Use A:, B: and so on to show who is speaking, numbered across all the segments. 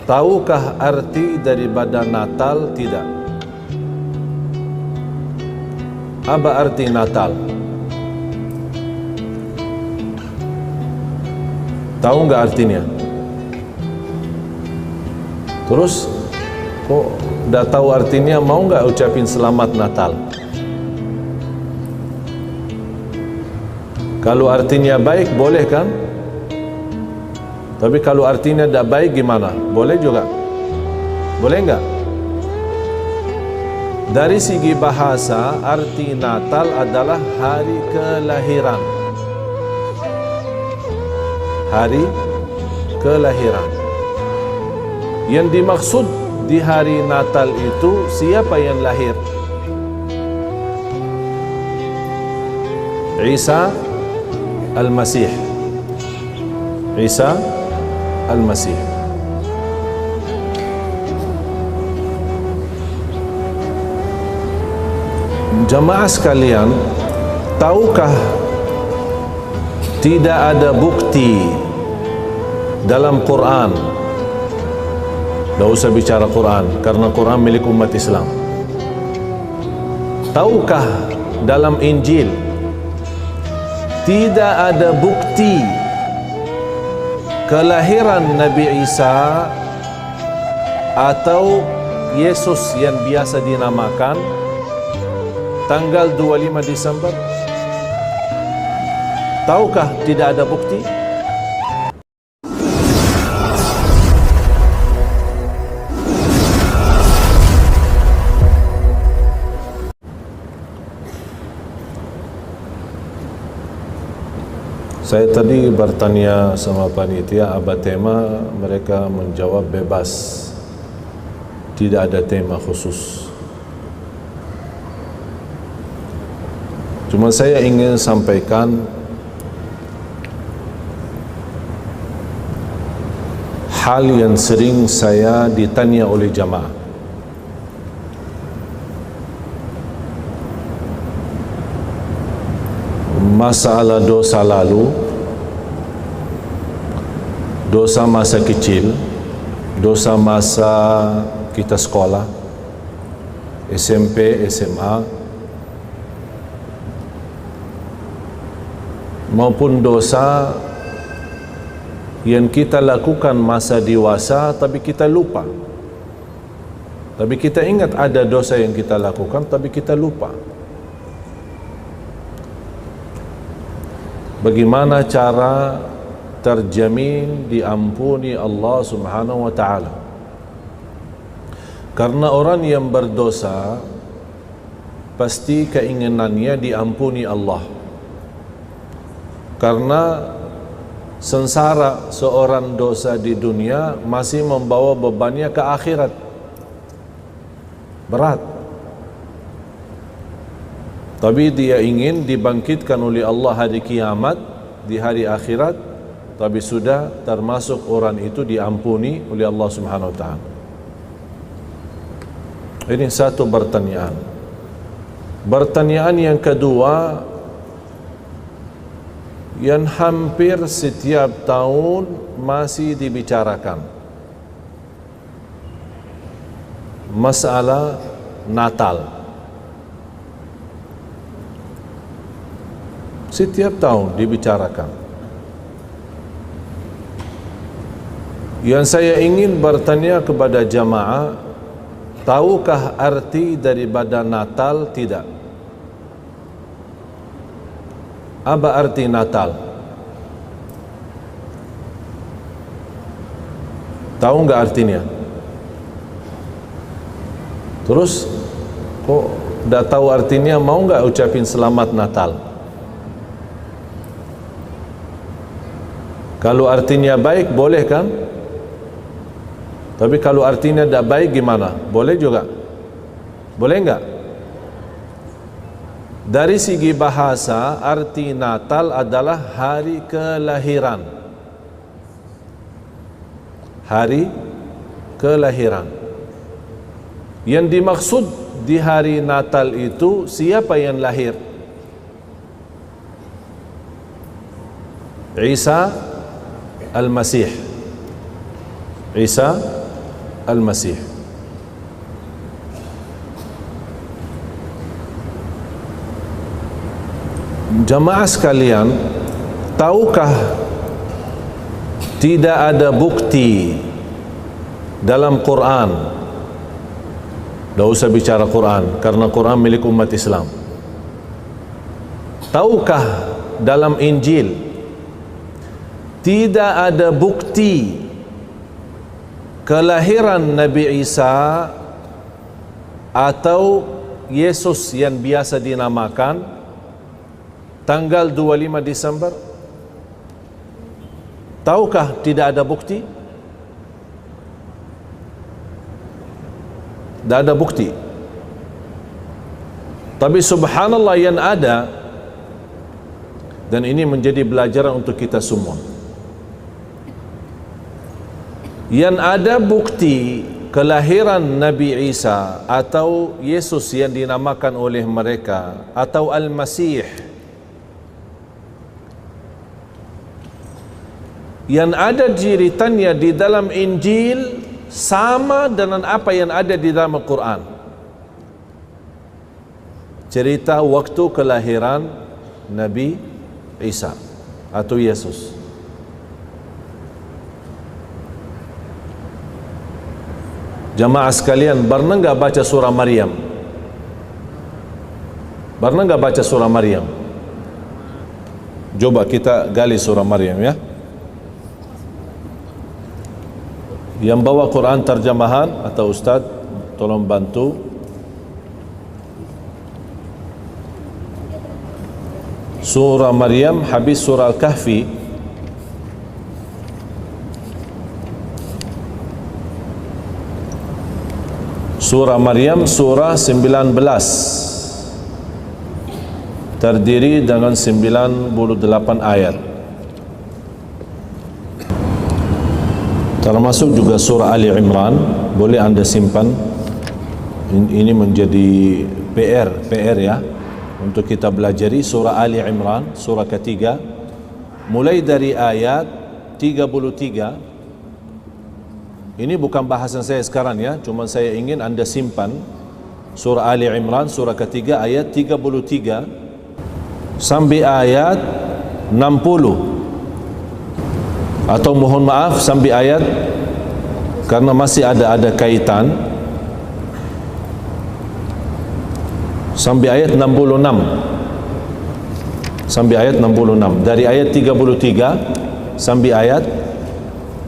A: Tahukah arti daripada Natal? Tidak. Apa arti Natal? Tahu nggak artinya? Terus kok udah tahu artinya, mau nggak ucapin selamat Natal? Kalau artinya baik boleh kan? Tapi kalau artinya tidak baik gimana? Boleh juga? Boleh nggak? Dari segi bahasa, arti Natal adalah hari kelahiran. Hari kelahiran. Yang dimaksud di hari Natal itu siapa yang lahir? Isa Al-Masih. Isa Al-Masih. Jamaah sekalian, tahukah tidak ada bukti dalam Quran? Tidak usah bicara Quran, karena Quran milik umat Islam. Tahukah dalam Injil tidak ada bukti kelahiran Nabi Isa atau Yesus yang biasa dinamakan tanggal 25 Desember? Tahukah tidak ada bukti? Saya tadi bertanya sama panitia apa tema, mereka menjawab bebas, tidak ada tema khusus. Cuma saya ingin sampaikan hal yang sering saya ditanya oleh jamaah. Masalah dosa lalu, dosa masa kecil, dosa masa kita sekolah, SMP, SMA, maupun dosa yang kita lakukan masa dewasa tapi kita lupa. Tapi kita ingat ada dosa yang kita lakukan tapi kita lupa. Bagaimana cara terjamin diampuni Allah Subhanahu wa ta'ala? Karena orang yang berdosa pasti keinginannya diampuni Allah. Karena sengsara seorang dosa di dunia masih membawa bebannya ke akhirat. Berat. Tapi dia ingin dibangkitkan oleh Allah hari kiamat, di hari akhirat, tapi sudah termasuk orang itu diampuni oleh Allah Subhanahu wa ta'ala. Ini satu pertanyaan. Pertanyaan yang kedua, yang hampir setiap tahun masih dibicarakan, masalah Natal. Setiap tahun dibicarakan. Yang saya ingin bertanya kepada jamaah, tahukah arti daripada Natal? Tidak. Apa arti Natal? Tahu nggak artinya? Terus kok udah tahu artinya, mau nggak ucapin selamat Natal? Kalau artinya baik boleh kan? Tapi kalau artinya tidak baik gimana? Boleh juga? Boleh nggak? Dari segi bahasa, arti Natal adalah hari kelahiran. Hari kelahiran. Yang dimaksud di hari Natal itu siapa yang lahir? Isa Al-Masih. Isa Al-Masih. Jamaah sekalian, tahukah tidak ada bukti dalam Quran? Dah usah bicara Quran, karena Quran milik umat Islam. Tahukah dalam Injil tidak ada bukti kelahiran Nabi Isa atau Yesus yang biasa dinamakan tanggal 25 Desember? Tahukah tidak ada bukti? Tidak ada bukti. Tapi subhanallah yang ada, dan ini menjadi pelajaran untuk kita semua, yang ada bukti kelahiran Nabi Isa atau Yesus yang dinamakan oleh mereka atau Al-Masih, yang ada ceritanya di dalam Injil sama dengan apa yang ada di dalam Al-Quran. Cerita waktu kelahiran Nabi Isa atau Yesus. Jamaah sekalian, pernah enggak baca surah Maryam? Pernah enggak baca surah Maryam? Coba kita gali surah Maryam ya. Yang bawa Quran terjemahan atau Ustaz, tolong bantu. Surah Maryam habis surah Al-Kahfi. Surah Maryam surah 19, terdiri dengan 98 ayat. Termasuk juga surah Ali Imran, boleh anda simpan. Ini menjadi PR ya, untuk kita belajari surah Ali Imran, surah ketiga, mulai dari ayat 33. Ini bukan bahasan saya sekarang ya, cuma saya ingin anda simpan surah Ali Imran, surah ketiga, ayat 33 sampai ayat 60. Atau mohon maaf sampai ayat, karena masih ada kaitan, sampai ayat 66. Sampai ayat 66. Dari ayat 33 sampai ayat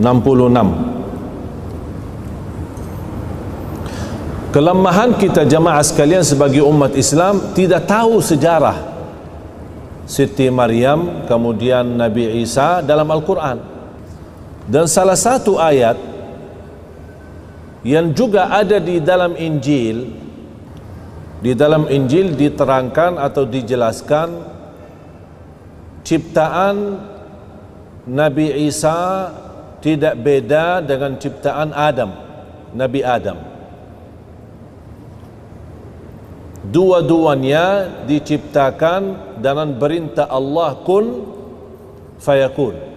A: 66. Kelemahan kita jamaah sekalian sebagai umat Islam, tidak tahu sejarah Siti Maryam kemudian Nabi Isa dalam Al-Quran. Dan salah satu ayat yang juga ada di dalam Injil, diterangkan atau dijelaskan ciptaan Nabi Isa tidak beda dengan ciptaan Adam, Nabi Adam. Dua-duanya diciptakan dengan perintah Allah, kun fayakun.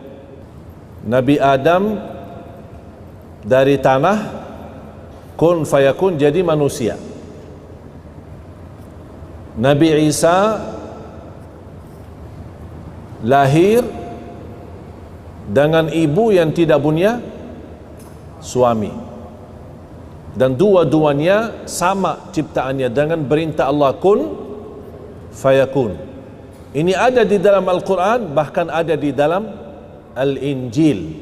A: Nabi Adam dari tanah, kun fayakun, jadi manusia. Nabi Isa lahir dengan ibu yang tidak punya suami, dan dua-duanya sama ciptaannya dengan perintah Allah, kun fayakun. Ini ada di dalam Al-Quran, bahkan ada di dalam Al-Injil.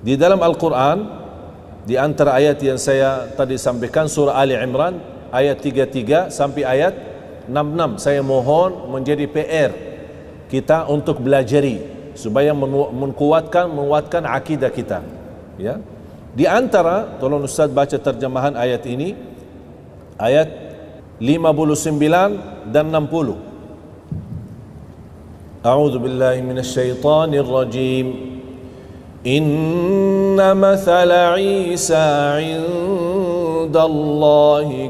A: Di dalam Al-Quran, di antara ayat yang saya tadi sampaikan, surah Ali Imran ayat 33 sampai ayat 66, saya mohon menjadi PR kita untuk belajari supaya menguatkan akidah kita ya. Di antara, tolong Ustaz baca terjemahan ayat ini, ayat 59 dan 60. A'udzu billahi minasyaitonir rajim. Inna mathala Isa 'indallahi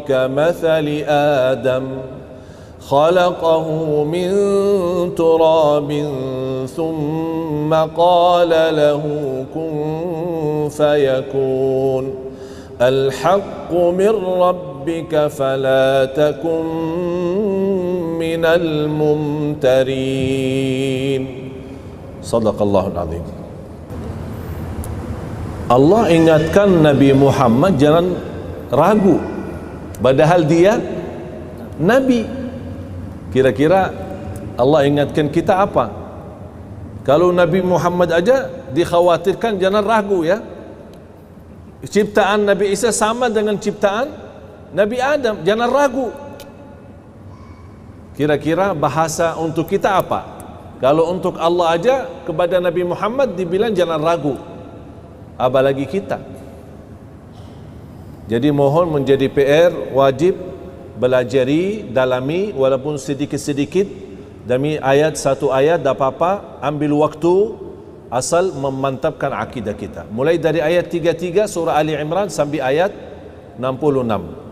A: kamathali Adam خلقه من تراب ثم قال له كن فيكون الحق من ربك فلا تكن من الممترين. صدق الله العظيم. Allah ingatkan Nabi Muhammad jangan ragu, padahal dia Nabi. Kira-kira Allah ingatkan kita apa? Kalau Nabi Muhammad aja dikhawatirkan jangan ragu ya. Ciptaan Nabi Isa sama dengan ciptaan Nabi Adam, jangan ragu. Kira-kira bahasa untuk kita apa? Kalau untuk Allah aja kepada Nabi Muhammad dibilang jangan ragu, apalagi kita. Jadi mohon menjadi PR wajib belajari, dalami walaupun sedikit-sedikit demi ayat satu ayat, tak apa-apa, ambil waktu asal memantapkan akidah kita. Mulai dari ayat 33 surah Ali Imran sampai ayat 66.